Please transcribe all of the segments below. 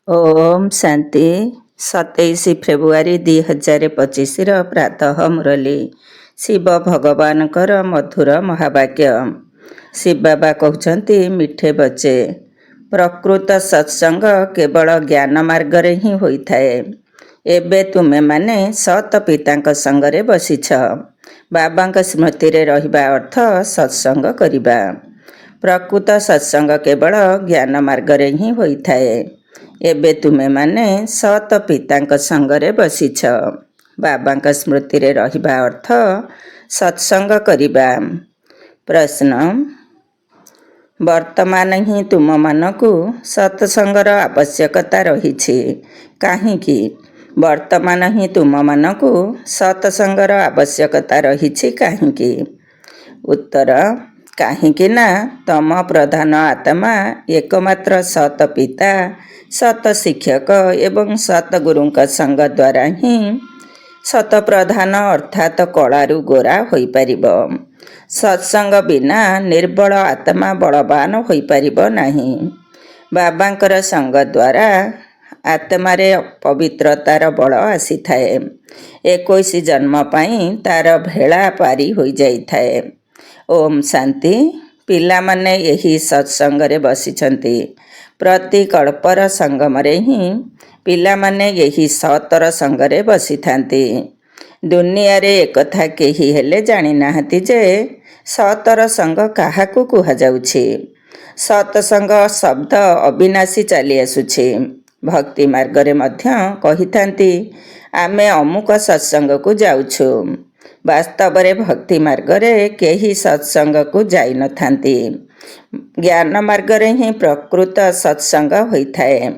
Om Shanti 27 February 2025 प्रातः मुरली शिव भगवान मधुर महावाक्य। शिव बाबा कहते मिठे बच्चे प्रकृत सत्संग केवल ज्ञान मार्ग रे ही होता है। एबे तुमे माने सत पिता संगरे बसीछ। बाबा स्मृति रे रहिबा अर्थ सत्संग करिबा। प्रकृत सत्संग केवल ज्ञान मार्ग रे ही होता है। एबे तुमे माने सत पिता संगरे बसीछ। बाबा स्मृति रे रहिबा अर्थ सत्संग करिबा। प्रश्न, वर्तमान ही तुम मानकु सत्संगर आवश्यकता रही काहीकि? वर्तमान ही तुम मानकु सत्संगर आवश्यकता रही काहीकि? उत्तर, काहीकि ना तम प्रधान आत्मा एकमात्र सत पिता सत शिक्षक एवं सत गुरु संग द्वारा ही सत प्रधान अर्थात कलारू गोरा होई परिबो। सत्संग बिना निर्बल आत्मा बलवान होई परिबो नहीं। बाबांकर संग द्वारा आत्मारे पवित्रतार बल आसी थाए। 21 जन्म पाई तार भेला पारी होई जाई थाए। ओम शांति। पिला माने यही सत्संग रे बसिछंती। प्रति कल्पर संगमरे ही पिला माने यही सतर संगरे बसी थांती। दुनिया रे एकथा केही हेले जानी नाहती जे सतर संग काहाकू कुहा जाउछि। सत्संग शब्द अविनाशी चली आसुछि। भक्ति मार्ग रे मध्य कहिथांती आमे अमुक सत्संग को जाउछु। वास्तव रे भक्ति मार्ग रे केही सत्संग को जाई न थांती। ज्ञान मार्ग रे ही प्रकृत सत्संग होइथाए।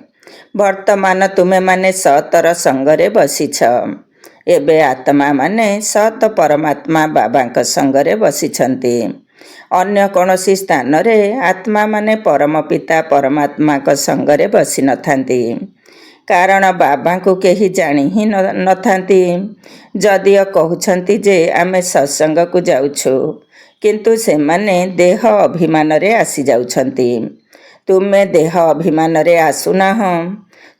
वर्तमान तुमे माने सतर संगरे बसीछ। एबे आत्मा माने सत परमात्मा बाबांक संगरे बसीछंती। अन्य कौनसी स्थान रे आत्मा माने परम पिता परमात्मा का संगरे बसी न थांती। कारण बाबा को केही जानी ही न थांती। जदियो कहउछंती जे आमे सत्संग को जाउछु, किंतु से माने देह अभिमान रे आसी जाउछंती। तुमे देह अभिमान रे आसुना हो।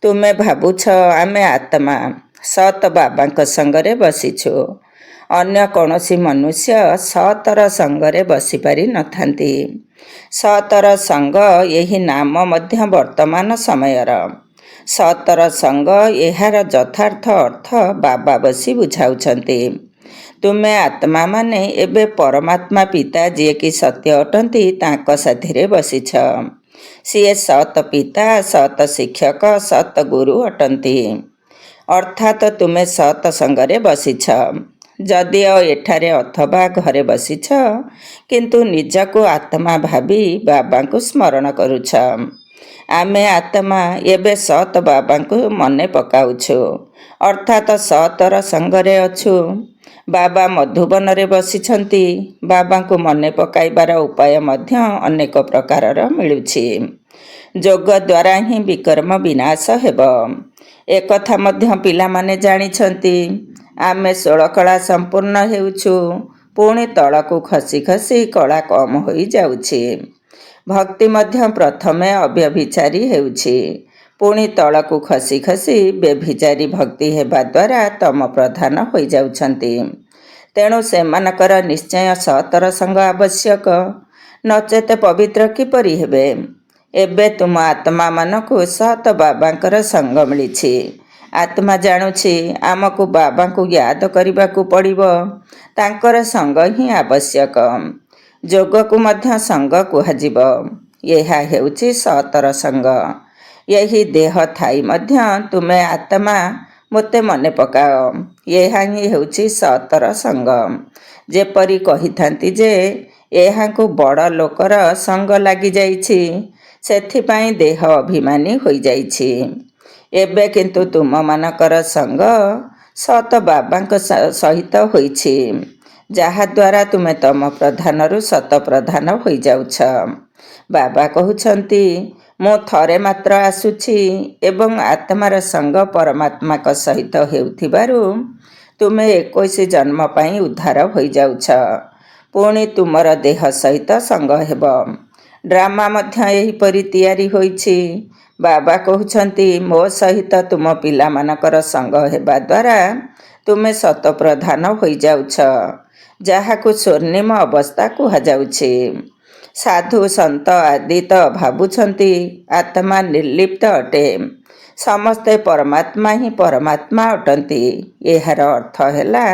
तुमे भाबुछ आमे आत्मा सत बाबांक संगरे बसीछु। अन्य कौनसी मनुष्य सतर संगरे बसी पारी न थांती। सतर संग यही नाम मध्य वर्तमान समयर। सतर संग एहार यथार्थ अर्थ बाबा बसी बुझाउछंती। तुमे आत्मा माने एबे परमात्मा पिता जे कि सत्य अटंती तांको साथिरे बसीछ। सीए सत पिता सत शिक्षक सत गुरु अटंती। अर्थात तुमे सत संगरे बसीछ। जदियो एठारे अथवा घरे बसीछ, किंतु निजको आत्मा भावी बाबा को स्मरण करुछ। आमे आत्मा एबे सत बाबा को मने पकाउछु, अर्थात सतर संगरे अछु। बाबा मधुबन रे बसिछंती। बाबा को मने पकाइबार उपाय मध्य अनेक प्रकारर मिलुछि। जोग द्वारा ही विकर्म विनाश हेबो। एकथा मध्य पिला माने जानिछंती। आमे 16 कला संपूर्ण हेउछु, पुणी तळकू खसी खसी कला कम होई जाउछि। भक्ति मध्य प्रथमे अव्यभिचारी हेउछि, पुणी तळकू खसी खसी व्यभिचारी भक्ति हेबा द्वारा तम प्रधान होई जाउछंती। तेणु सेमानकर निश्चय सतर संग आवश्यक, नचेत पवित्र किपरि हेबे। एबे तुम आत्मा मानकु सत बाबांकर संग मिलिछि। आत्मा जानुछि आमकु बाबांकु याद करिबाकु पड़िबो। तांकर संग ही आवश्यक। जोग को मध्य संग कुहाजिबो। यहा हेउछि सतर संग। यही देह थाई मध्य तुमे आत्मा मोते मने पकाओ। यहा ही हेउछि सतर संग। जेपरि कहिथांती जे एहाकु बड़ लोकर संग लागि जाइछि, सेथिपाई देह अभिमानी होई जाइछि। एबे किंतु तुम मानकर संग सत बाबांक सहित होइछि, जहा द्वारा तुमे तम प्रधानरु सत प्रधान होई जाउछ। बाबा कहउछंती मो थरे मात्र आसुछि एवं आत्मार संग परमात्मा का सहित हेउथिबारु तुमे 21 जन्म पाई उद्धार होई जाउछ। पुणी तुमर देह सहित संग हेब। ड्रामा मध्य एहीपरि तैयारी होइछि। ବାବା କହୁଛନ୍ତି ମୋ ସହିତ ତୁମ ପିଲାମାନଙ୍କର ସଙ୍ଗ ହେବା ଦ୍ୱାରା ତୁମେ ଶତପ୍ରଧାନ ହୋଇଯାଉଛ, ଯାହାକୁ ସ୍ୱର୍ଣ୍ଣିମ ଅବସ୍ଥା କୁହାଯାଉଛି। ସାଧୁ ସନ୍ଥ ଆଦି ତ ଭାବୁଛନ୍ତି ଆତ୍ମା ନିର୍ଲିପ୍ତ ଅଟେ, ସମସ୍ତେ ପରମାତ୍ମା ହିଁ ପରମାତ୍ମା ଅଟନ୍ତି। ଏହାର ଅର୍ଥ ହେଲା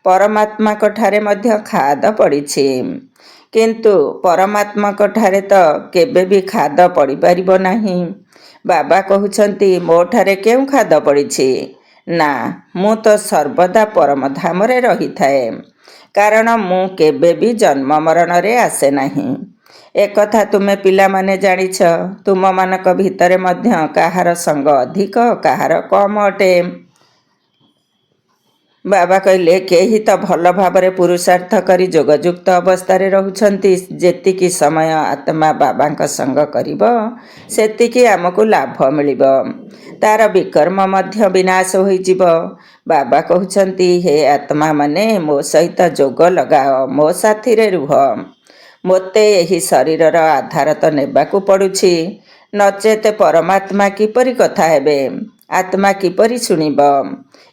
ପରମାତ୍ମାଙ୍କ ଠାରେ ମଧ୍ୟ ଖାଦ ପଡ଼ିଛି, କିନ୍ତୁ ପରମାତ୍ମାଙ୍କ ଠାରେ ତ କେବେ ବି ଖାଦ ପଡ଼ିପାରିବ ନାହିଁ। ବାବା କହୁଛନ୍ତି ମୋ ଠାରେ କେଉଁ ଖାଦ ପଡ଼ିଛି? ନା, ମୁଁ ତ ସର୍ବଦା ପରମଧାମରେ ରହିଥାଏ, କାରଣ ମୁଁ କେବେ ବି ଜନ୍ମ ମରଣରେ ଆସେ ନାହିଁ। ଏକଥା ତୁମେ ପିଲାମାନେ ଜାଣିଛ। ତୁମମାନଙ୍କ ଭିତରେ ମଧ୍ୟ କାହାର ସଙ୍ଗ ଅଧିକ, କାହାର କମ୍ ଅଟେ। ବାବା କହିଲେ କେହି ତ ଭଲ ଭାବରେ ପୁରୁଷାର୍ଥ କରି ଯୋଗଯୁକ୍ତ ଅବସ୍ଥାରେ ରହୁଛନ୍ତି। ଯେତିକି ସମୟ ଆତ୍ମା ବାବାଙ୍କ ସଙ୍ଗ କରିବ ସେତିକି ଆମକୁ ଲାଭ ମିଳିବ, ତାର ବିକର୍ମ ମଧ୍ୟ ବିନାଶ ହୋଇଯିବ। ବାବା କହୁଛନ୍ତି ହେ ଆତ୍ମାମାନେ ମୋ ସହିତ ଯୋଗ ଲଗାଅ, ମୋ ସାଥିରେ ରୁହ। ମୋତେ ଏହି ଶରୀରର ଆଧାର ତ ନେବାକୁ ପଡ଼ୁଛି, ନଚେତ ପରମାତ୍ମା କିପରି କଥା ହେବେ, ଆତ୍ମା କିପରି ଶୁଣିବ?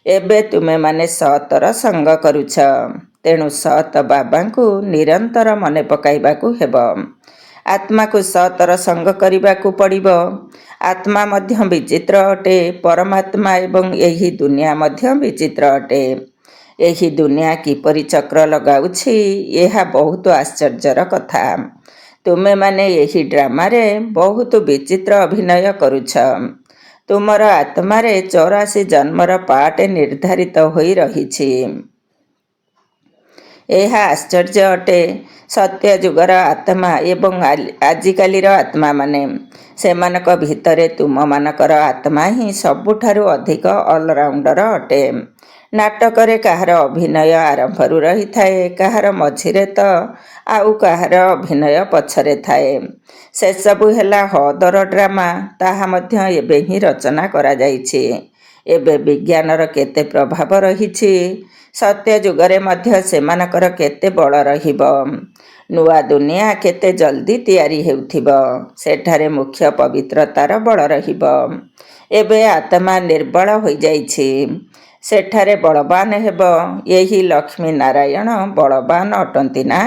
ଏବେ ତୁମେମାନେ ସତର ସଙ୍ଗ କରୁଛ, ତେଣୁ ସତ ବାବାଙ୍କୁ ନିରନ୍ତର ମନେ ପକାଇବାକୁ ହେବ। ଆତ୍ମାକୁ ସତର ସଙ୍ଗ କରିବାକୁ ପଡ଼ିବ। ଆତ୍ମା ମଧ୍ୟ ବିଚିତ୍ର ଅଟେ, ପରମାତ୍ମା ଏବଂ ଏହି ଦୁନିଆ ମଧ୍ୟ ବିଚିତ୍ର ଅଟେ। ଏହି ଦୁନିଆ କିପରି ଚକ୍ର ଲଗାଉଛି, ଏହା ବହୁତ ଆଶ୍ଚର୍ଯ୍ୟର କଥା। ତୁମେମାନେ ଏହି ଡ୍ରାମାରେ ବହୁତ ବିଚିତ୍ର ଅଭିନୟ କରୁଛ। ତୁମର ଆତ୍ମାରେ 84 ଜନ୍ମର ପାଠ ନିର୍ଦ୍ଧାରିତ ହୋଇ ରହିଛି। ଏହା ଆଶ୍ଚର୍ଯ୍ୟ ଅଟେ। ସତ୍ୟ ଯୁଗର ଆତ୍ମା ଏବଂ ଆଜିକାଲିର ଆତ୍ମାମାନେ, ସେମାନଙ୍କ ଭିତରେ ତୁମମାନଙ୍କର ଆତ୍ମା ହିଁ ସବୁଠାରୁ ଅଧିକ ଅଲରାଉଣ୍ଡର ଅଟେ। ନାଟକରେ କାହାର ଅଭିନୟ ଆରମ୍ଭରୁ ରହିଥାଏ, କାହାର ମଝିରେ ତ ଆଉ କାହାର ଅଭିନୟ ପଛରେ ଥାଏ। ସେସବୁ ହେଲା ହଦର ଡ୍ରାମା। ତାହା ମଧ୍ୟ ଏବେ ହିଁ ରଚନା କରାଯାଇଛି। ଏବେ ବିଜ୍ଞାନର କେତେ ପ୍ରଭାବ ରହିଛି, ସତ୍ୟ ଯୁଗରେ ମଧ୍ୟ ସେମାନଙ୍କର କେତେ ବଳ ରହିବ। ନୂଆ ଦୁନିଆ କେତେ ଜଲ୍ଦି ତିଆରି ହେଉଥିବ, ସେଠାରେ ମୁଖ୍ୟ ପବିତ୍ରତାର ବଳ ରହିବ। ଏବେ ଆତ୍ମା ନିର୍ବଳ ହୋଇଯାଇଛି, ସେଠାରେ ବଳବାନ ହେବ। ଏହି ଲକ୍ଷ୍ମୀ ନାରାୟଣ ବଳବାନ ଅଟନ୍ତି ନା?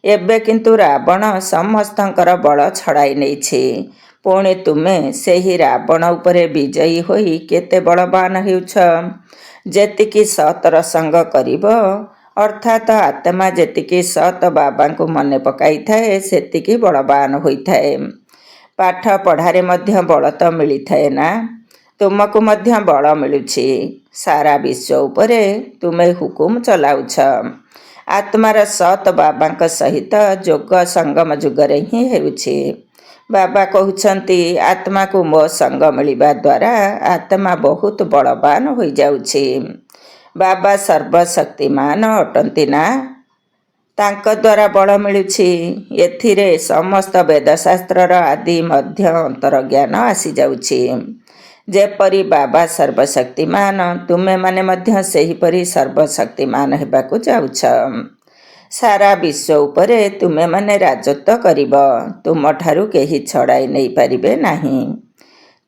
ଏବେ କିନ୍ତୁ ରାବଣ ସମସ୍ତଙ୍କର ବଳ ଛଡ଼ାଇ ନେଇଛି। ପୁଣି ତୁମେ ସେହି ରାବଣ ଉପରେ ବିଜୟୀ ହୋଇ କେତେ ବଳବାନ ହେଉଛ। ଯେତିକି ସତର ସଙ୍ଗ କରିବ, ଅର୍ଥାତ୍ ଆତ୍ମା ଯେତିକି ସତ ବାବାଙ୍କୁ ମନେ ପକାଇଥାଏ ସେତିକି ବଳବାନ ହୋଇଥାଏ। ପାଠ ପଢ଼ାରେ ମଧ୍ୟ ବଳ ତ ମିଳିଥାଏ ନା? ତୁମକୁ ମଧ୍ୟ ବଳ ମିଳୁଛି। ସାରା ବିଶ୍ୱ ଉପରେ ତୁମେ ହୁକୁମ ଚଲାଉଛ। ଆତ୍ମାର ସତ ବାବାଙ୍କ ସହିତ ଯୋଗ ସଙ୍ଗମ ଯୁଗରେ ହିଁ ହେଉଛି। ବାବା କହୁଛନ୍ତି ଆତ୍ମାକୁ ମୋ ସଙ୍ଗ ମିଳିବା ଦ୍ୱାରା ଆତ୍ମା ବହୁତ ବଳବାନ ହୋଇଯାଉଛି। ବାବା ସର୍ବଶକ୍ତିମାନ ଅଟନ୍ତି ନା? ତାଙ୍କ ଦ୍ୱାରା ବଳ ମିଳୁଛି। ଏଥିରେ ସମସ୍ତ ବେଦଶାସ୍ତ୍ରର ଆଦି ମଧ୍ୟ ଅନ୍ତରଜ୍ଞାନ ଆସିଯାଉଛି। ଯେପରି ବାବା ସର୍ବଶକ୍ତିମାନ, ତୁମେମାନେ ମଧ୍ୟ ସେହିପରି ସର୍ବଶକ୍ତିମାନ ହେବାକୁ ଯାଉଛ। ସାରା ବିଶ୍ୱ ଉପରେ ତୁମେମାନେ ରାଜତ୍ୱ କରିବ। ତୁମଠାରୁ କେହି ଛଡ଼ାଇ ନେଇପାରିବେ ନାହିଁ।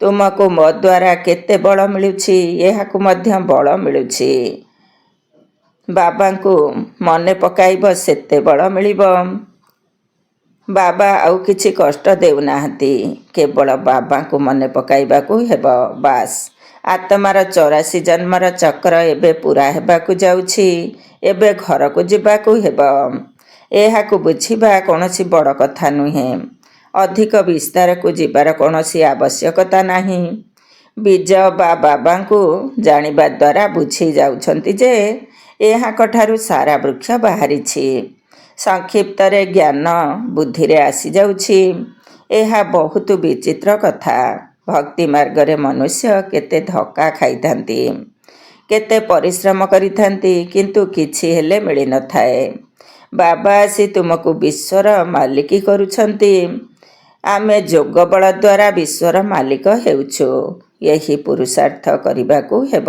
ତୁମକୁ ମୋ ଦ୍ୱାରା କେତେ ବଳ ମିଳୁଛି, ଏହାକୁ ମଧ୍ୟ ବଳ ମିଳୁଛି। ବାବାଙ୍କୁ ମନେ ପକାଇବ, ସେତେ ବଳ ମିଳିବ। ବାବା ଆଉ କିଛି କଷ୍ଟ ଦେଉନାହାନ୍ତି, କେବଳ ବାବାଙ୍କୁ ମନେ ପକାଇବାକୁ ହେବ, ବାସ୍। ଆତ୍ମାର 84 ଜନ୍ମର ଚକ୍ର ଏବେ ପୂରା ହେବାକୁ ଯାଉଛି। ଏବେ ଘରକୁ ଯିବାକୁ ହେବ। ଏହାକୁ ବୁଝିବା କୌଣସି ବଡ଼ କଥା ନୁହେଁ। ଅଧିକ ବିସ୍ତାରକୁ ଯିବାର କୌଣସି ଆବଶ୍ୟକତା ନାହିଁ। ବୀଜ ବା ବାବାଙ୍କୁ ଜାଣିବା ଦ୍ୱାରା ବୁଝି ଯାଉଛନ୍ତି ଯେ ଏହାଙ୍କଠାରୁ ସାରା ବୃକ୍ଷ ବାହାରିଛି। ସଂକ୍ଷିପ୍ତରେ ଜ୍ଞାନ ବୁଦ୍ଧିରେ ଆସିଯାଉଛି। ଏହା ବହୁତ ବିଚିତ୍ର କଥା। ଭକ୍ତି ମାର୍ଗରେ ମନୁଷ୍ୟ କେତେ ଧକ୍କା ଖାଇଥାନ୍ତି, କେତେ ପରିଶ୍ରମ କରିଥାନ୍ତି, କିନ୍ତୁ କିଛି ହେଲେ ମିଳିନଥାଏ। ବାବା ଆସି ତୁମକୁ ବିଶ୍ୱର ମାଲିକ କରୁଛନ୍ତି। ଆମେ ଯୋଗ ବଳ ଦ୍ୱାରା ବିଶ୍ୱର ମାଲିକ ହେଉଛୁ। ଏହି ପୁରୁଷାର୍ଥ କରିବାକୁ ହେବ।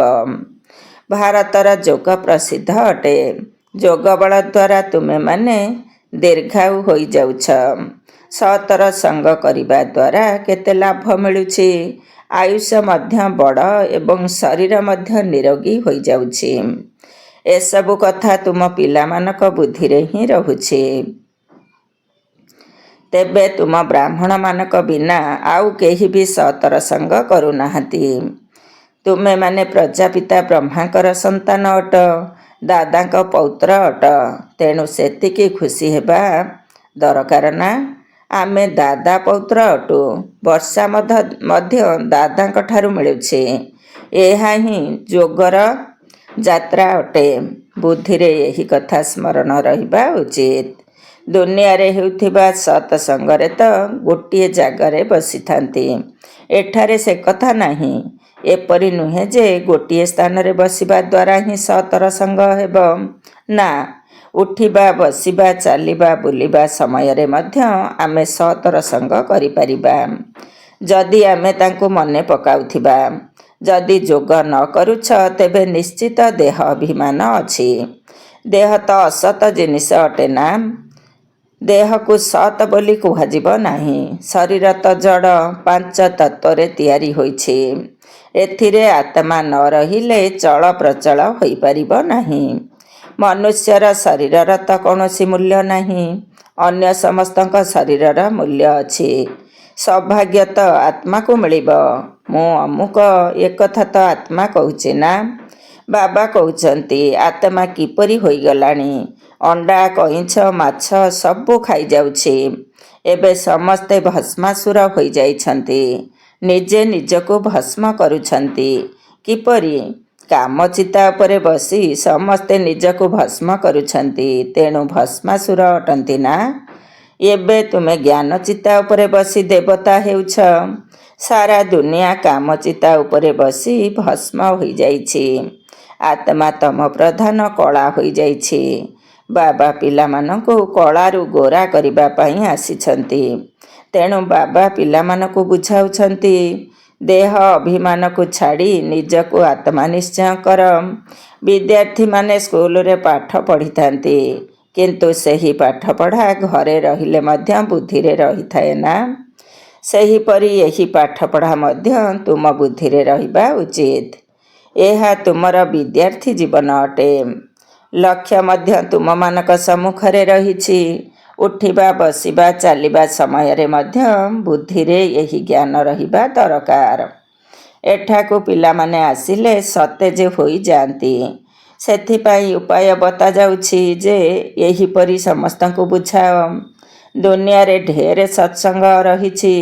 ଭାରତର ଯୋଗ ପ୍ରସିଦ୍ଧ ଅଟେ। ଯୋଗ ବଳ ଦ୍ୱାରା ତୁମେମାନେ ଦୀର୍ଘାୟୁ ହୋଇଯାଉଛ। ସତର ସଙ୍ଗ କରିବା ଦ୍ୱାରା କେତେ ଲାଭ ମିଳୁଛି। ଆୟୁଷ ମଧ୍ୟ ବଡ଼ ଏବଂ ଶରୀର ମଧ୍ୟ ନିରୋଗୀ ହୋଇଯାଉଛି। ଏସବୁ କଥା ତୁମ ପିଲାମାନଙ୍କ ବୁଦ୍ଧିରେ ହିଁ ରହୁଛି। ତେବେ ତୁମ ବ୍ରାହ୍ମଣମାନଙ୍କ ବିନା ଆଉ କେହି ବି ସତର ସଙ୍ଗ କରୁନାହାନ୍ତି। ତୁମେମାନେ ପ୍ରଜାପିତା ବ୍ରହ୍ମାଙ୍କର ସନ୍ତାନ ଅଟ, ଦାଦାଙ୍କ ପୌତ୍ର ଅଟ। ତେଣୁ ସେତିକି ଖୁସି ହେବା ଦରକାର ନା। ଆମେ ଦାଦା ପୌତ୍ର ଅଟୁ। ବର୍ଷା ମଧ୍ୟ ଦାଦାଙ୍କ ଠାରୁ ମିଳୁଛି। ଏହା ହିଁ ଯୋଗର ଯାତ୍ରା ଅଟେ। ବୁଦ୍ଧିରେ ଏହି କଥା ସ୍ମରଣ ରହିବା ଉଚିତ। ଦୁନିଆରେ ହେଉଥିବା ସତ୍ସଙ୍ଗରେ ତ ଗୋଟିଏ ଜାଗାରେ ବସିଥାନ୍ତି। ଏଠାରେ ସେ କଥା ନାହିଁ। ଏପରି ନୁହେଁ ଯେ ଗୋଟିଏ ସ୍ଥାନରେ ବସିବା ଦ୍ୱାରା ହିଁ ସତର ସଙ୍ଗ ହେବ। ନା, ଉଠିବା, ବସିବା, ଚାଲିବା, ବୁଲିବା ସମୟରେ ମଧ୍ୟ ଆମେ ସତର ସଙ୍ଗ କରିପାରିବା, ଯଦି ଆମେ ତାଙ୍କୁ ମନେ ପକାଉଥିବା। ଯଦି ଯୋଗ ନ କରୁଛ, ତେବେ ନିଶ୍ଚିତ ଦେହ ଅଭିମାନ ଅଛି। ଦେହ ତ ଅସତ ଜିନିଷ ଅଟେ ନା। ଦେହକୁ ସତ୍ ବୋଲି କୁହାଯିବ ନାହିଁ। ଶରୀର ତ ଜଡ଼, ପାଞ୍ଚ ତତ୍ତ୍ୱରେ ତିଆରି ହୋଇଛି। ଏଥିରେ ଆତ୍ମା ନ ରହିଲେ ଚଳପ୍ରଚଳ ହୋଇପାରିବ ନାହିଁ। ମନୁଷ୍ୟର ଶରୀରର ତ କୌଣସି ମୂଲ୍ୟ ନାହିଁ। ଅନ୍ୟ ସମସ୍ତଙ୍କ ଶରୀରର ମୂଲ୍ୟ ଅଛି। ସୌଭାଗ୍ୟ ତ ଆତ୍ମାକୁ ମିଳିବ। ମୁଁ ଅମୁକ, ଏକଥା ତ ଆତ୍ମା କହୁଛି ନା। ବାବା କହୁଛନ୍ତି, ଆତ୍ମା କିପରି ହୋଇଗଲାଣି। ଅଣ୍ଡା, କଇଁଛ, ମାଛ ସବୁ ଖାଇଯାଉଛି। ଏବେ ସମସ୍ତେ ଭସ୍ମାସୁର ହୋଇଯାଇଛନ୍ତି। ନିଜେ ନିଜକୁ ଭସ୍ମ କରୁଛନ୍ତି। କିପରି? କାମଚିତା ଉପରେ ବସି ସମସ୍ତେ ନିଜକୁ ଭସ୍ମ କରୁଛନ୍ତି। ତେଣୁ ଭସ୍ମାସୁର ଅଟନ୍ତି ନା। ଏବେ ତୁମେ ଜ୍ଞାନଚିତା ଉପରେ ବସି ଦେବତା ହେଉଛ। ସାରା ଦୁନିଆ କାମଚିତା ଉପରେ ବସି ଭସ୍ମ ହୋଇଯାଇଛି। ଆତ୍ମା ତମ ପ୍ରଧାନ କଳା ହୋଇଯାଇଛି। ବାବା ପିଲାମାନଙ୍କୁ କଳାରୁ ଗୋରା କରିବା ପାଇଁ ଆସିଛନ୍ତି। ତେଣୁ ବାବା ପିଲାମାନଙ୍କୁ ବୁଝାଉଛନ୍ତି, ଦେହ ଅଭିମାନକୁ ଛାଡ଼ି ନିଜକୁ ଆତ୍ମା ନିଶ୍ଚୟ କର। ବିଦ୍ୟାର୍ଥୀମାନେ ସ୍କୁଲରେ ପାଠ ପଢ଼ିଥାନ୍ତି, କିନ୍ତୁ ସେହି ପାଠପଢ଼ା ଘରେ ରହିଲେ ମଧ୍ୟ ବୁଦ୍ଧିରେ ରହିଥାଏ ନା। ସେହିପରି ଏହି ପାଠପଢ଼ା ମଧ୍ୟ ତୁମ ବୁଦ୍ଧିରେ ରହିବା ଉଚିତ। ଏହା ତୁମର ବିଦ୍ୟାର୍ଥୀ ଜୀବନ ଅଟେ। ଲକ୍ଷ୍ୟ ମଧ୍ୟ ତୁମମାନଙ୍କ ସମ୍ମୁଖରେ ରହିଛି। ଉଠିବା, ବସିବା, ଚାଲିବା ସମୟରେ ମଧ୍ୟ ବୁଦ୍ଧିରେ ଏହି ଜ୍ଞାନ ରହିବା ଦରକାର। ଏଠାକୁ ପିଲାମାନେ ଆସିଲେ ସତେଜ ହୋଇଯାଆନ୍ତି। ସେଥିପାଇଁ ଉପାୟ ବତାଯାଉଛି ଯେ ଏହିପରି ସମସ୍ତଙ୍କୁ ବୁଝାଅ। ଦୁନିଆରେ ଢେର ସତ୍ସଙ୍ଗ ରହିଛି।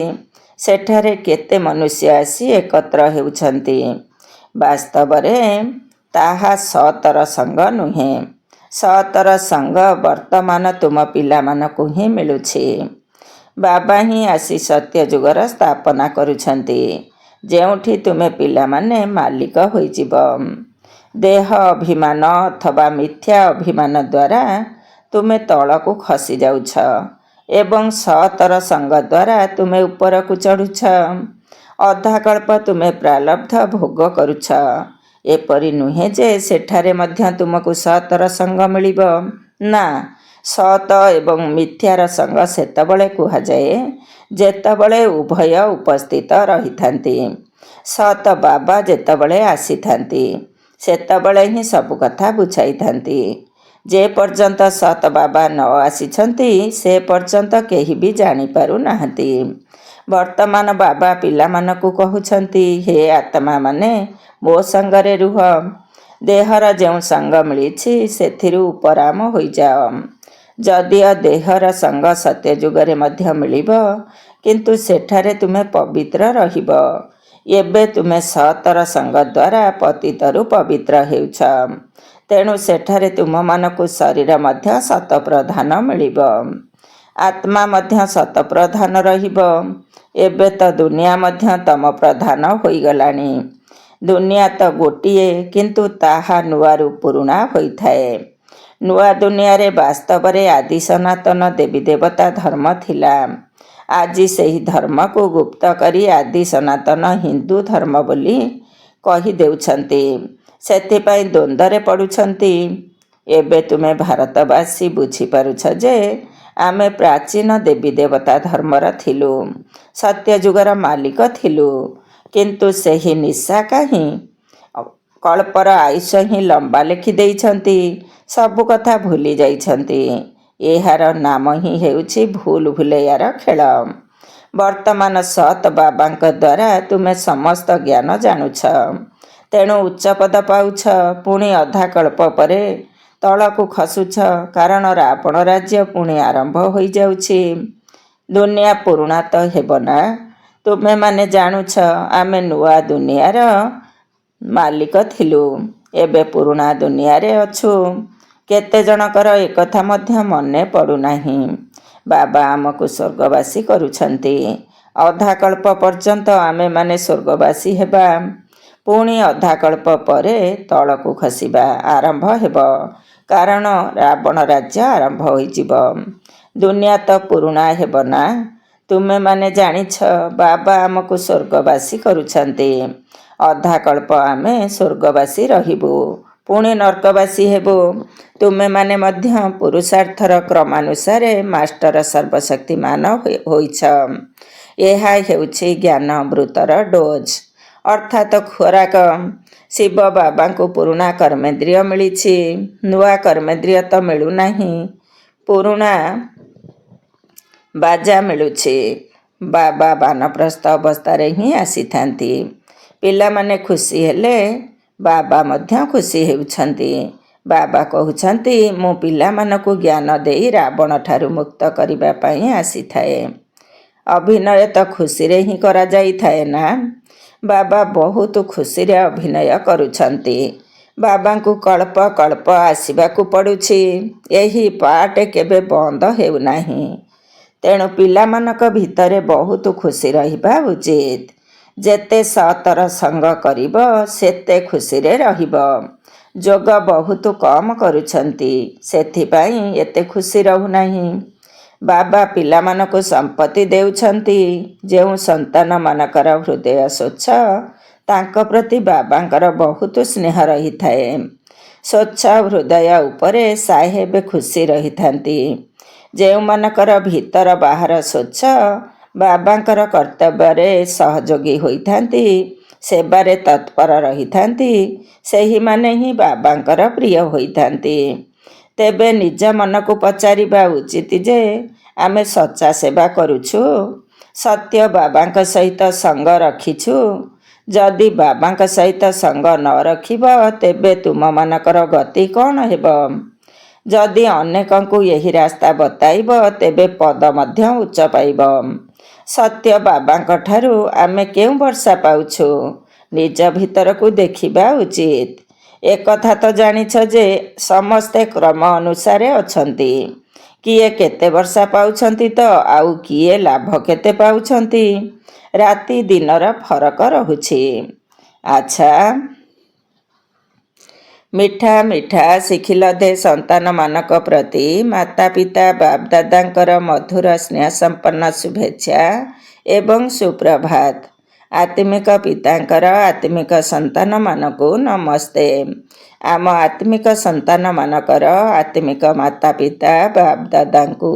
ସେଠାରେ କେତେ ମନୁଷ୍ୟ ଆସି ଏକତ୍ର ହେଉଛନ୍ତି। ବାସ୍ତବରେ ତାହା ସତର ସଙ୍ଗ ନୁହେଁ। ସତର ସଙ୍ଗ ବର୍ତ୍ତମାନ ତୁମ ପିଲାମାନଙ୍କୁ ହିଁ ମିଳୁଛି। ବାବା ହିଁ ଆସି ସତ୍ୟ ଯୁଗର ସ୍ଥାପନା କରୁଛନ୍ତି, ଯେଉଁଠି ତୁମେ ପିଲାମାନେ ମାଲିକ ହୋଇଯିବ। ଦେହ ଅଭିମାନ ଅଥବା ମିଥ୍ୟା ଅଭିମାନ ଦ୍ୱାରା ତୁମେ ତଳକୁ ଖସି ଯାଉଛ ଏବଂ ସତର ସଙ୍ଗ ଦ୍ୱାରା ତୁମେ ଉପରକୁ ଚଢ଼ୁଛ। ଅଧାକଳ୍ପ ତୁମେ ପ୍ରାରବ୍ଧ ଭୋଗ କରୁଛ। ଏପରି ନୁହେଁ ଯେ ସେଠାରେ ମଧ୍ୟ ତୁମକୁ ସତର ସଙ୍ଗ ମିଳିବ। ନା, ସତ ଏବଂ ମିଥ୍ୟାର ସଙ୍ଗ ସେତେବେଳେ କୁହାଯାଏ ଯେତେବେଳେ ଉଭୟ ଉପସ୍ଥିତ ରହିଥାନ୍ତି। ସତ ବାବା ଯେତେବେଳେ ଆସିଥାନ୍ତି, ସେତେବେଳେ ହିଁ ସବୁ କଥା ବୁଝାଇଥାନ୍ତି। ଯେ ପର୍ଯ୍ୟନ୍ତ ସତ ବାବା ନ ଆସିଛନ୍ତି, ସେ ପର୍ଯ୍ୟନ୍ତ କେହି ବି ଜାଣିପାରୁନାହାନ୍ତି। ବର୍ତ୍ତମାନ ବାବା ପିଲାମାନଙ୍କୁ କହୁଛନ୍ତି, ହେ ଆତ୍ମାମାନେ, ମୋ ସଙ୍ଗରେ ରୁହ। ଦେହର ଯେଉଁ ସଙ୍ଗ ମିଳିଛି, ସେଥିରୁ ଉପରାମ ହୋଇଯାଅ। ଯଦିଓ ଦେହର ସଙ୍ଗ ସତ୍ୟ ଯୁଗରେ ମଧ୍ୟ ମିଳିବ, କିନ୍ତୁ ସେଠାରେ ତୁମେ ପବିତ୍ର ରହିବ। ଏବେ ତୁମେ ସତର ସଙ୍ଗ ଦ୍ୱାରା ପତିତରୁ ପବିତ୍ର ହେଉଛ। ତେଣୁ ସେଠାରେ ତୁମମାନଙ୍କୁ ଶରୀର ମଧ୍ୟ ଶତପ୍ରଧାନ ମିଳିବ। ଆତ୍ମା ମଧ୍ୟ ଶତପ୍ରଧାନ ରହିବ। ଏବେ ତ ଦୁନିଆ ମଧ୍ୟ ତମ ପ୍ରଧାନ ହୋଇଗଲାଣି। ଦୁନିଆ ତ ଗୋଟିଏ, କିନ୍ତୁ ତାହା ନୂଆରୁ ପୁରୁଣା ହୋଇଥାଏ। ନୂଆ ଦୁନିଆରେ ବାସ୍ତବରେ ଆଦି ସନାତନ ଦେବୀ ଦେବତା ଧର୍ମ ଥିଲା। ଆଜି ସେହି ଧର୍ମକୁ ଗୁପ୍ତ କରି ଆଦି ସନାତନ ହିନ୍ଦୁ ଧର୍ମ ବୋଲି କହିଦେଉଛନ୍ତି। ସେଥିପାଇଁ ଦ୍ୱନ୍ଦ୍ୱରେ ପଡ଼ୁଛନ୍ତି। ଏବେ ତୁମେ ଭାରତବାସୀ ବୁଝିପାରୁଛ ଯେ ଆମେ ପ୍ରାଚୀନ ଦେବୀ ଦେବତା ଧର୍ମର ଥିଲୁ, ସତ୍ୟଯୁଗର ମାଲିକ ଥିଲୁ। କିନ୍ତୁ ସେହି ନିଶା କାହିଁ? କଳ୍ପର ଆୟୁଷ ହିଁ ଲମ୍ବା ଲେଖି ଦେଇଛନ୍ତି, ସବୁ କଥା ଭୁଲି ଯାଇଛନ୍ତି। ଏହାର ନାମ ହିଁ ହେଉଛି ଭୁଲ ଭୁଲେୟାର ଖେଳ। ବର୍ତ୍ତମାନ ସତ୍ ବାବାଙ୍କ ଦ୍ୱାରା ତୁମେ ସମସ୍ତ ଜ୍ଞାନ ଜାଣୁଛ, ତେଣୁ ଉଚ୍ଚପଦ ପାଉଛ। ପୁଣି ଅଧା କଳ୍ପ ପରେ ତଳକୁ ଖସୁଛ, କାରଣ ରାବଣ ରାଜ୍ୟ ପୁଣି ଆରମ୍ଭ ହୋଇଯାଉଛି। ଦୁନିଆ ପୁରୁଣା ତ ହେବ ନା? ତୁମେମାନେ ଜାଣୁଛ ଆମେ ନୂଆ ଦୁନିଆର ମାଲିକ ଥିଲୁ, ଏବେ ପୁରୁଣା ଦୁନିଆରେ ଅଛୁ। କେତେ ଜଣଙ୍କର ଏକଥା ମଧ୍ୟ ମନେ ପଡ଼ୁନାହିଁ। ବାବା ଆମକୁ ସ୍ୱର୍ଗବାସୀ କରୁଛନ୍ତି। ଅଧାକଳ୍ପ ପର୍ଯ୍ୟନ୍ତ ଆମେମାନେ ସ୍ୱର୍ଗବାସୀ ହେବା, ପୁଣି ଅଧାକଳ୍ପ ପରେ ତଳକୁ ଖସିବା ଆରମ୍ଭ ହେବ, କାରଣ ରାବଣ ରାଜ୍ୟ ଆରମ୍ଭ ହୋଇଯିବ। ଦୁନିଆ ତ ପୁରୁଣା ହେବ ନା? ତୁମେମାନେ ଜାଣିଛ ବାବା ଆମକୁ ସ୍ୱର୍ଗବାସୀ କରୁଛନ୍ତି। ଅଧାକଳ୍ପ ଆମେ ସ୍ୱର୍ଗବାସୀ ରହିବୁ, ପୁଣି ନର୍କବାସୀ ହେବୁ। ତୁମେମାନେ ମଧ୍ୟ ପୁରୁଷାର୍ଥର କ୍ରମାନୁସାରେ ମାଷ୍ଟର ସର୍ବଶକ୍ତିମାନ ହୋଇଛ। ଏହା ହେଉଛି ଜ୍ଞାନ ଅମୃତର ଡୋଜ୍, ଅର୍ଥାତ୍ ଖୋରାକ। ଶିବ ବାବାଙ୍କୁ ପୁରୁଣା କର୍ମେନ୍ଦ୍ରିୟ ମିଳିଛି, ନୂଆ କର୍ମେନ୍ଦ୍ରିୟ ତ ମିଳୁନାହିଁ, ପୁରୁଣା ବାଜା ମିଳୁଛି। ବାବା ବାନପ୍ରସ୍ଥ ଅବସ୍ଥାରେ ହିଁ ଆସିଥାନ୍ତି। ପିଲାମାନେ ଖୁସି ହେଲେ ବାବା ମଧ୍ୟ ଖୁସି ହେଉଛନ୍ତି। ବାବା କହୁଛନ୍ତି, ମୁଁ ପିଲାମାନଙ୍କୁ ଜ୍ଞାନ ଦେଇ ରାବଣଠାରୁ ମୁକ୍ତ କରିବା ପାଇଁ ଆସିଥାଏ। ଅଭିନୟ ତ ଖୁସିରେ ହିଁ କରାଯାଇଥାଏ ନା? ବାବା ବହୁତ ଖୁସିରେ ଅଭିନୟ କରୁଛନ୍ତି। ବାବାଙ୍କୁ କଳ୍ପ କଳ୍ପ ଆସିବାକୁ ପଡ଼ୁଛି। ଏହି ପାର୍ଟ କେବେ ବନ୍ଦ ହେଉନାହିଁ। ତେଣୁ ପିଲାମାନଙ୍କ ଭିତରେ ବହୁତ ଖୁସି ରହିବା ଉଚିତ। ଯେତେ ସତର ସଙ୍ଗ କରିବ ସେତେ ଖୁସିରେ ରହିବ। ଯୋଗ ବହୁତ କମ୍ କରୁଛନ୍ତି, ସେଥିପାଇଁ ଏତେ ଖୁସି ରହୁନାହିଁ। ବାବା ପିଲାମାନଙ୍କୁ ସମ୍ପତ୍ତି ଦେଉଛନ୍ତି। ଯେଉଁ ସନ୍ତାନମାନଙ୍କର ହୃଦୟ ସ୍ୱଚ୍ଛ, ତାଙ୍କ ପ୍ରତି ବାବାଙ୍କର ବହୁତ ସ୍ନେହ ରହିଥାଏ। ସ୍ୱଚ୍ଛ ହୃଦୟ ଉପରେ ସାହେବ ଖୁସି ରହିଥାନ୍ତି। ଯେଉଁମାନଙ୍କର ଭିତର ବାହାର ସ୍ୱଚ୍ଛ, ବାବାଙ୍କର କର୍ତ୍ତବ୍ୟରେ ସହଯୋଗୀ ହୋଇଥାନ୍ତି, ସେବାରେ ତତ୍ପର ରହିଥାନ୍ତି, ସେହିମାନେ ହିଁ ବାବାଙ୍କର ପ୍ରିୟ ହୋଇଥାନ୍ତି। ତେବେ ନିଜ ମନକୁ ପଚାରିବା ଉଚିତ ଯେ ଆମେ ସଚ୍ଚା ସେବା କରୁଛୁ, ସତ୍ୟ ବାବାଙ୍କ ସହିତ ସଙ୍ଗ ରଖିଛୁ। ଯଦି ବାବାଙ୍କ ସହିତ ସଙ୍ଗ ନ ରଖିବ, ତେବେ ତୁମମାନଙ୍କର ଗତି କ'ଣ ହେବ? ଯଦି ଅନେକଙ୍କୁ ଏହି ରାସ୍ତା ବତାଇବ, ତେବେ ପଦ ମଧ୍ୟ ଉଚ୍ଚ ପାଇବ। ସତ୍ୟ ବାବାଙ୍କ ଠାରୁ ଆମେ କେଉଁ ବର୍ଷା ପାଉଛୁ, ନିଜ ଭିତରକୁ ଦେଖିବା ଉଚିତ। ଏକଥା ତ ଜାଣିଛ ଯେ ସମସ୍ତେ କ୍ରମ ଅନୁସାରେ ଅଛନ୍ତି। କିଏ କେତେ ବର୍ଷା ପାଉଛନ୍ତି ତ ଆଉ କିଏ ଲାଭ କେତେ ପାଉଛନ୍ତି। ରାତି ଦିନର ଫରକ ରହୁଛି। ଆଚ୍ଛା, ମିଠା ମିଠା ଶିଖିଲ ଦେ ସନ୍ତାନମାନଙ୍କ ପ୍ରତି ମାତା ପିତା ବାପଦାଦାଙ୍କର ମଧୁର ସ୍ନେହ ସମ୍ପନ୍ନ ଶୁଭେଚ୍ଛା ଏବଂ ସୁପ୍ରଭାତ। ଆତ୍ମିକ ପିତାଙ୍କର ଆତ୍ମିକ ସନ୍ତାନମାନଙ୍କୁ ନମସ୍ତେ। ଆମ ଆତ୍ମିକ ସନ୍ତାନମାନଙ୍କର ଆତ୍ମିକ ମାତା ପିତା ବାପଦାଦାଙ୍କୁ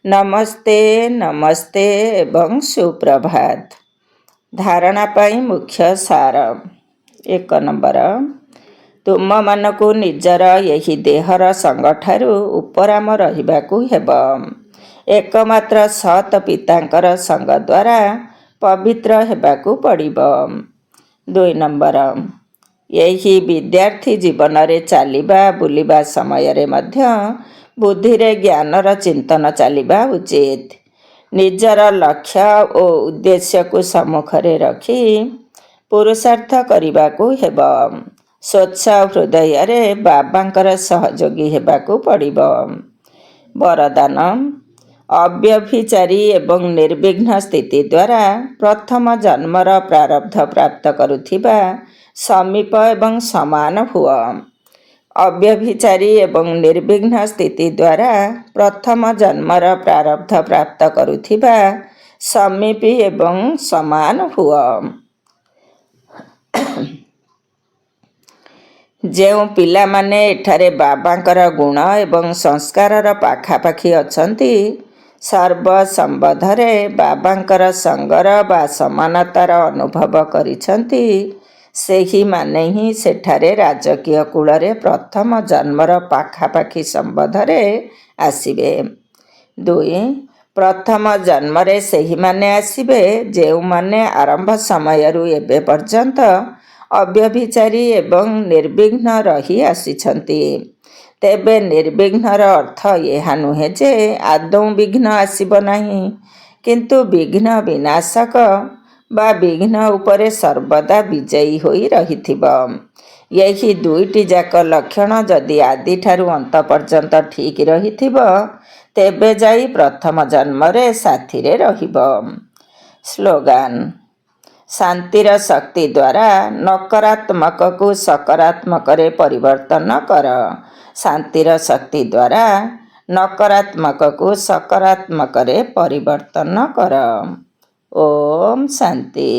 ନମସ୍ତେ ନମସ୍ତେ ଏବଂ ସୁପ୍ରଭାତ। ଧାରଣା ପାଇଁ ମୁଖ୍ୟ ସାର। 1 ନମ୍ବର, ତୁମମାନଙ୍କୁ ନିଜର ଏହି ଦେହର ସଙ୍ଗଠାରୁ ଉପରାମ ରହିବାକୁ ହେବ। ଏକମାତ୍ର ସତ୍ ପିତାଙ୍କର ସଙ୍ଗ ଦ୍ୱାରା ପବିତ୍ର ହେବାକୁ ପଡ଼ିବ। 2 ନମ୍ବର, ଏହି ବିଦ୍ୟାର୍ଥୀ ଜୀବନରେ ଚାଲିବା ବୁଲିବା ସମୟରେ ମଧ୍ୟ ବୁଦ୍ଧିରେ ଜ୍ଞାନର ଚିନ୍ତନ ଚାଲିବା ଉଚିତ। ନିଜର ଲକ୍ଷ୍ୟ ଓ ଉଦ୍ଦେଶ୍ୟକୁ ସମ୍ମୁଖରେ ରଖି ପୁରୁଷାର୍ଥ କରିବାକୁ ହେବ। ସ୍ୱଚ୍ଛ ହୃଦୟରେ ବାବାଙ୍କର ସହଯୋଗୀ ହେବାକୁ ପଡ଼ିବ। ବରଦାନ, ଅବ୍ୟଭିଚାରୀ ଏବଂ ନିର୍ବିଘ୍ନ ସ୍ଥିତି ଦ୍ୱାରା ପ୍ରଥମ ଜନ୍ମର ପ୍ରାରବ୍ଧ ପ୍ରାପ୍ତ କରୁଥିବା ସମୀପ ଏବଂ ସମାନ ହୁଅ। ଅବ୍ୟଭିଚାରୀ ଏବଂ ନିର୍ବିଘ୍ନ ସ୍ଥିତି ଦ୍ୱାରା ପ୍ରଥମ ଜନ୍ମର ପ୍ରାରବ୍ଧ ପ୍ରାପ୍ତ କରୁଥିବା ସମୀପୀ ଏବଂ ସମାନ ହୁଅ। ଯେଉଁ ପିଲାମାନେ ଏଠାରେ ବାବାଙ୍କର ଗୁଣ ଏବଂ ସଂସ୍କାରର ପାଖାପାଖି ଅଛନ୍ତି, ସର୍ବ ସମ୍ବନ୍ଧରେ ବାବାଙ୍କର ସଙ୍ଗର ବା ସମାନତାର ଅନୁଭବ କରିଛନ୍ତି, ସେହିମାନେ ହିଁ ସେଠାରେ ରାଜକୀୟ କୂଳରେ ପ୍ରଥମ ଜନ୍ମର ପାଖାପାଖି ସମ୍ବନ୍ଧରେ ଆସିବେ। 2. ପ୍ରଥମ ଜନ୍ମରେ ସେହିମାନେ ଆସିବେ ଯେଉଁମାନେ ଆରମ୍ଭ ସମୟରୁ ଏବେ ପର୍ଯ୍ୟନ୍ତ ଅବ୍ୟଭିଚାରୀ ଏବଂ ନିର୍ବିଘ୍ନ ରହି ଆସିଛନ୍ତି। ତେବେ ନିର୍ବିଘ୍ନର ଅର୍ଥ ଏହା ନୁହେଁ ଯେ ଆଦୌ ବିଘ୍ନ ଆସିବ ନାହିଁ, କିନ୍ତୁ ବିଘ୍ନ ବିନାଶକ ବା ବିଘ୍ନ ଉପରେ ସର୍ବଦା ବିଜୟୀ ହୋଇ ରହିଥିବ। ଏହି ଦୁଇଟି ଯାକ ଲକ୍ଷଣ ଯଦି ଆଦିଠାରୁ ଅନ୍ତ ପର୍ଯ୍ୟନ୍ତ ଠିକ୍ ରହିଥିବ, ତେବେ ଯାଇ ପ୍ରଥମ ଜନ୍ମରେ ସାଥିରେ ରହିବ। ସ୍ଲୋଗାନ: ଶାନ୍ତିର ଶକ୍ତି ଦ୍ୱାରା ନକାରାତ୍ମକକୁ ସକାରାତ୍ମକରେ ପରିବର୍ତ୍ତନ କର। ଶାନ୍ତିର ଶକ୍ତି ଦ୍ୱାରା ନକାରାତ୍ମକକୁ ସକାରାତ୍ମକରେ ପରିବର୍ତ୍ତନ କର। ଓମ୍ ଶାନ୍ତି।